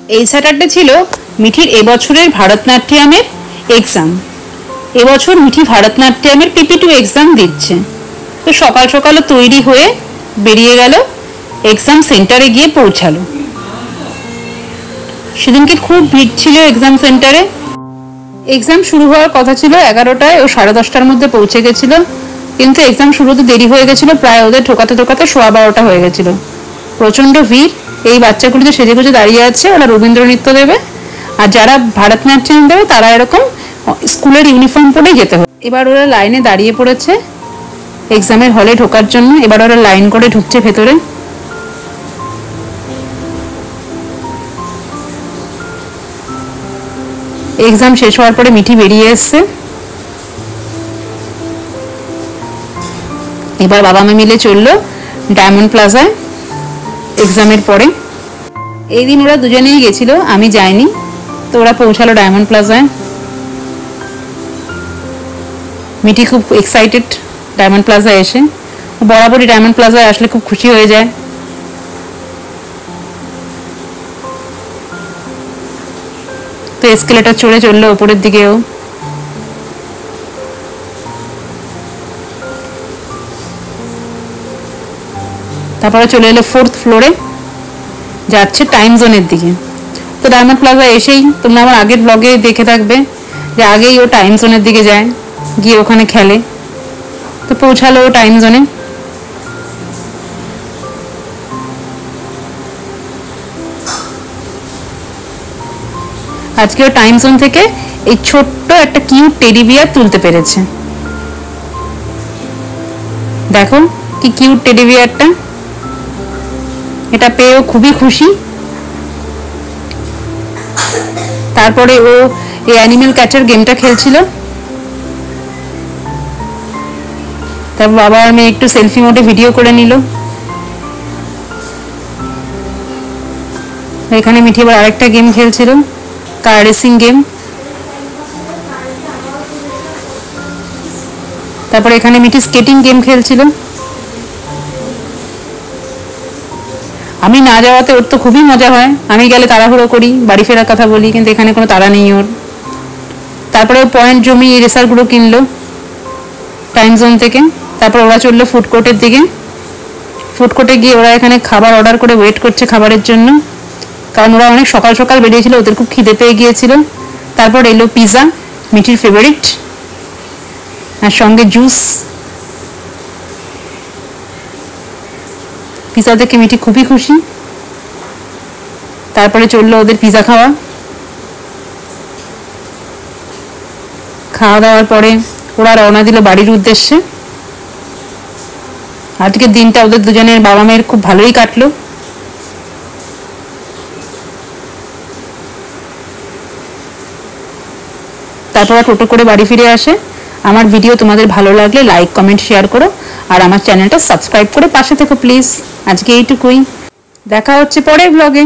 এই স্যাটারডে ছিল মিঠির এবছরের ভারতনাট্যমের এক্সাম। এবছর মিঠি ভারতনাট্যমের PP2 এক্সাম দিচ্ছে। তো সকাল সকাল তৈরি হয়ে বেরিয়ে গেল, এক্সাম সেন্টারে গিয়ে পৌঁছালো। সেদিনকে খুব ভিড় ছিল এক্সাম সেন্টারে। এক্সাম শুরু হওয়ার কথা ছিল 11টায়, ও 10:30টার মধ্যে পৌঁছে গেছিল, কিন্তু এক্সাম শুরুতে দেরি হয়ে গেছিল, প্রায় ওদের ঠোকাতে ঠোকাতে 12:15 হয়ে গেছিল। প্রচণ্ড ভিড়। এই বাচ্চাগুলো যে সেজে গুজে দাঁড়িয়ে আছে, ওরা রবীন্দ্র নৃত্য দেবে, আর যারা ভারতনাট্যম দেবে তারা এরকম স্কুলের ইউনিফর্ম পরেই যেতে হবে। এবার ওরা লাইনে দাঁড়িয়ে পড়েছে এক্সামের হলে ঢোকার জন্য। এবার ওরা লাইন করে ঢুকছে ভেতরে। এক্সাম শেষ হওয়ার পরে মিঠি বেরিয়ে এসছে। এবার বাবা মা মিলে চললো ডায়মন্ড প্লাজায় এক্সামের পরে। এই দিন ওরা দুজনেই গেছিল, আমি যাইনি। তো ওরা পৌঁছালো ডায়মন্ড প্লাজায়। মিঠি খুব এক্সাইটেড ডায়মন্ড প্লাজায় এসে। বরাবরই ডায়মন্ড প্লাজায় আসলে খুব খুশি হয়ে যায়। তো এসকেলেটার চড়ে চললো ওপরের দিকেও। তারপরে চলে এলো 4th ফ্লোরে, যাচ্ছে টাইম জোনের দিকে। তো ডায়মন্ড প্লাজা এসেই তোমরা আমার আগের ব্লগে দেখে থাকবে যে আগেই ও টাইম জোনের দিকে যায়, গিয়ে ওখানে খেলে। তো পৌঁছালো ও টাইম জোনে। আজকেও টাইম জোন থেকে এই ছোট্ট একটা কিউট টেডি বিয়ার তুলতে পেরেছে। দেখো কি কিউট টেডি বিয়ারটা, এটা পেয়েও খুবই খুশি। তারপরে ও এই অ্যানিমেল ক্যাচার গেমটা খেলছিল। তারপর বাবা আর মেয়ে একটু সেলফি মোডে ভিডিও করে নিল। এখানে মিঠি আবার আরেকটা গেম খেলছিল, কার রেসিং গেম। তারপরে এখানে মিঠি স্কেটিং গেম খেলছিল। আমি না যাওয়াতে ওর তো খুবই মজা হয়। আমি গেলে তাড়াহুড়ো করি, বাড়ি ফেরার কথা বলি, কিন্তু এখানে কোনো তাড়া নেই ওর। তারপরে পয়েন্ট জমি রেসারগুলো কিনলো টাইম জোন থেকে। তারপর ওরা চললো ফুড কোর্টের দিকে। ফুড কোর্টে গিয়ে ওরা এখানে খাবার অর্ডার করে ওয়েট করছে খাবারের জন্য, কারণ ওরা অনেক সকাল সকাল বেরিয়েছিল, ওদের খুব খিদে পেয়ে গিয়েছিল। তারপর এলো পিৎজা, মিঠির ফেভারিট, আর সঙ্গে জুস। পিৎজা দেখে মিঠি খুবই খুশি। তারপরে চললো ওদের পিৎজা খাওয়া। খাওয়া দাওয়ার পরে ওরা রওনা দিল বাড়ির উদ্দেশ্যে। আজকের দিনটা ওদের দুজনের বাবা মেয়ের খুব ভালোই কাটলো। তারপর টোটো করে বাড়ি ফিরে আসে। আমার ভিডিও তোমাদের ভালো লাগলে লাইক কমেন্ট শেয়ার করো, আর আমার চ্যানেলটা সাবস্ক্রাইব করে পাশে থেকো প্লিজ। আজকে এইটুকুই, দেখা হচ্ছে পরের ব্লগে।